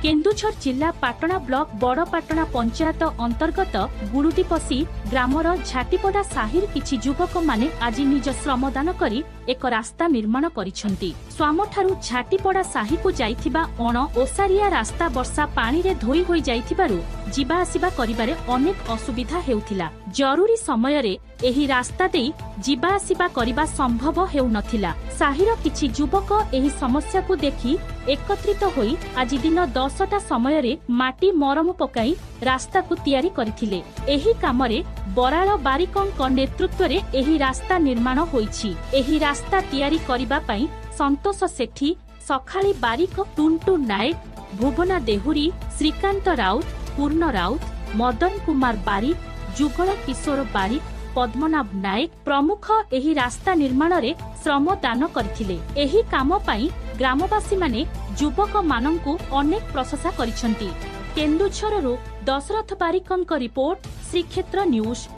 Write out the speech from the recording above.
केन्दुझर जिला पाटना ब्लॉक बड़पाटना पंचायत अंतर्गत गुरुदीपसी ग्रामर झाटीपड़ा साहिर किछि युवक माने आज निज श्रमदान करी एक रास्ता निर्माण करिसेंती। स्वामठारु झाटीपड़ा साही को जाइथिबा अण ओसारिया रास्ता वर्षा पानी रे धोई होई जाइथिबारु जिबा आसिबा करिबारे अनेक असुविधा हेउथिला। जरूरी समय रे एही रास्ता देई जिबा आसिबा करिबा संभव हेउ नथिला। साहिर किछि युवक एही समस्या को देखि एकत्रित होई आज दिन 10टा समय रे माटी मरम पकाई रास्ता को तैयारी करथिले। एही कामरे बराळ बारिकंक नेतृत्व रे एही रास्ता निर्माण होईछि। एही रास्ता तैयारी करिबा पई संतोष सेठी, सखाळी बारिक, टुंटू नायक, भुवना देहुरी, श्रीकांत राउत, पूर्ण राउत, मदन कुमार बारिक, जुगल किशोर बारिक, पद्मनाभ नायक प्रमुख एही रास्ता निर्माण रे श्रम दान करथिले। एही काम पई ग्रामवासी माने युवक माननकु अनेक प्रशंसा करिसेंती। केन्दुझररु दशरथ बारिकंक रिपोर्ट, श्रीक्षेत्र न्यूज।